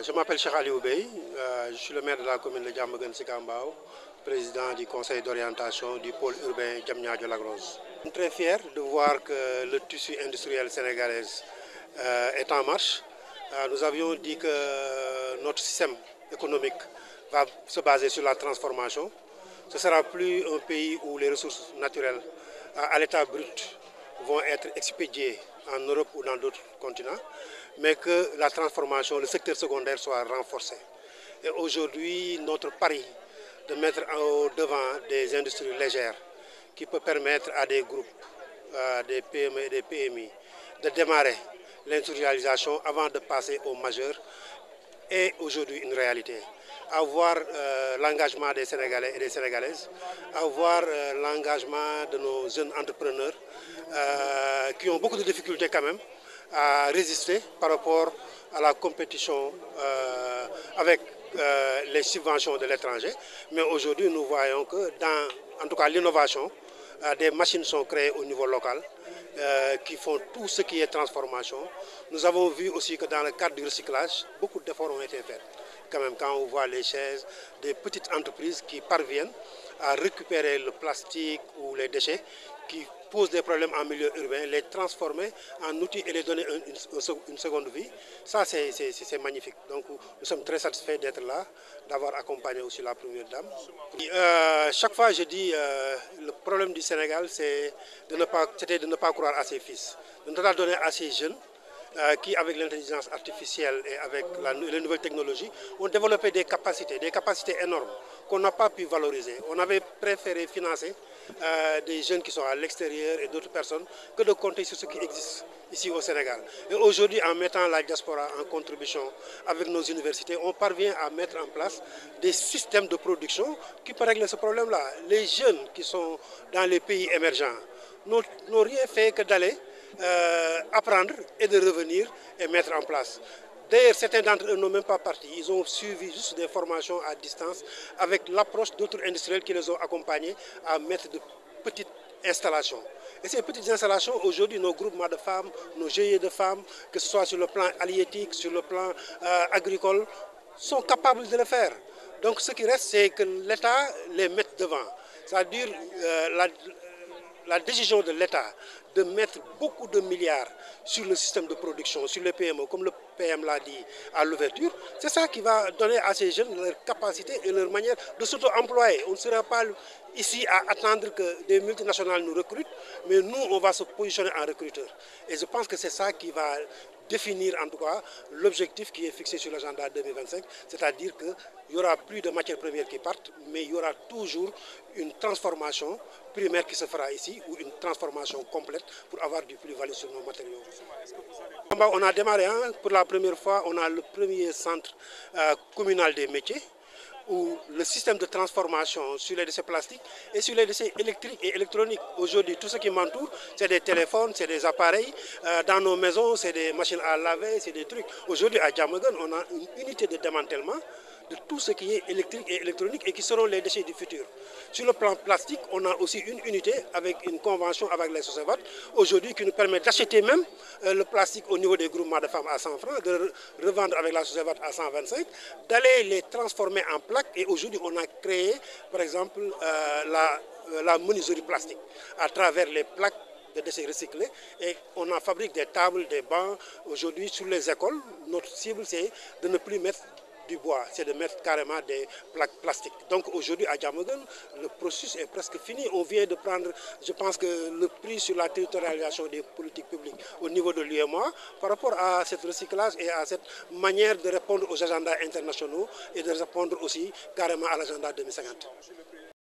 Je m'appelle Cheikh Aliou Bey, je suis le maire de la commune de Diamaguène Sicap Mbao, président du conseil d'orientation du pôle urbain Diamniadio-Lac Rose. Je suis très fier de voir que le tissu industriel sénégalais est en marche. Nous avions dit que notre système économique va se baser sur la transformation. Ce ne sera plus un pays où les ressources naturelles à l'état brut vont être expédiées en Europe ou dans d'autres continents, mais que la transformation, le secteur secondaire soit renforcé. Et aujourd'hui, notre pari de mettre au devant des industries légères qui peut permettre à des groupes, des PME et des PMI de démarrer l'industrialisation avant de passer au majeur est aujourd'hui une réalité. Avoir l'engagement des Sénégalais et des Sénégalaises, avoir l'engagement de nos jeunes entrepreneurs qui ont beaucoup de difficultés quand même à résister par rapport à la compétition avec les subventions de l'étranger. Mais aujourd'hui, nous voyons que dans, en tout cas, l'innovation, des machines sont créées au niveau local qui font tout ce qui est transformation. Nous avons vu aussi que dans le cadre du recyclage, beaucoup d'efforts ont été faits. Quand même, quand on voit les chaises, des petites entreprises qui parviennent à récupérer le plastique ou les déchets qui posent des problèmes en milieu urbain, les transformer en outils et les donner une seconde vie, ça c'est magnifique. Donc nous sommes très satisfaits d'être là, d'avoir accompagné aussi la première dame. Chaque fois je dis, le problème du Sénégal c'était de ne pas croire à ses fils, de ne pas donner à ces jeunes qui, avec l'intelligence artificielle et avec les nouvelles technologies, ont développé des capacités énormes qu'on n'a pas pu valoriser. On avait préféré financer des jeunes qui sont à l'extérieur et d'autres personnes que de compter sur ce qui existe ici au Sénégal. Et aujourd'hui, en mettant la diaspora en contribution avec nos universités, on parvient à mettre en place des systèmes de production qui peuvent régler ce problème-là. Les jeunes qui sont dans les pays émergents n'ont rien fait que d'aller apprendre et de revenir et mettre en place. D'ailleurs, certains d'entre eux n'ont même pas parti. Ils ont suivi juste des formations à distance avec l'approche d'autres industriels qui les ont accompagnés à mettre de petites installations. Et ces petites installations, aujourd'hui, nos groupements de femmes, nos GIE de femmes, que ce soit sur le plan halieutique, sur le plan agricole, sont capables de le faire. Donc ce qui reste, c'est que l'État les mette devant. C'est-à-dire la décision de l'État de mettre beaucoup de milliards sur le système de production, sur les PME, comme le PM l'a dit à l'ouverture, c'est ça qui va donner à ces jeunes leur capacité et leur manière de s'auto-employer. On ne sera pas ici à attendre que des multinationales nous recrutent, mais nous, on va se positionner en recruteur. Et je pense que c'est ça qui va définir en tout cas l'objectif qui est fixé sur l'agenda 2025, c'est-à-dire qu'il n'y aura plus de matières premières qui partent, mais il y aura toujours une transformation primaire qui se fera ici ou une transformation complète pour avoir du plus-value sur nos matériaux. On a démarré, pour la première fois, on a le premier centre communal des métiers où le système de transformation sur les déchets plastiques et sur les déchets électriques et électroniques. Aujourd'hui, tout ce qui m'entoure, c'est des téléphones, c'est des appareils. Dans nos maisons, c'est des machines à laver, c'est des trucs. Aujourd'hui, à Diamaguène, on a une unité de démantèlement de tout ce qui est électrique et électronique et qui seront les déchets du futur. Sur le plan plastique, on a aussi une unité avec une convention avec les SOSEVAT aujourd'hui qui nous permet d'acheter même le plastique au niveau des groupements de femmes à 100 francs, de revendre avec la SOSEVAT à 125, d'aller les transformer en plaques. Et aujourd'hui, on a créé, par exemple, la menuiserie plastique à travers les plaques de déchets recyclés et on en fabrique des tables, des bancs. Aujourd'hui, sur les écoles, notre cible, c'est de ne plus mettre du bois, c'est de mettre carrément des plaques plastiques. Donc aujourd'hui à Diamaguène, le processus est presque fini. On vient de prendre, je pense que le prix sur la territorialisation des politiques publiques au niveau de l'UEMOA par rapport à ce recyclage et à cette manière de répondre aux agendas internationaux et de répondre aussi carrément à l'agenda 2050.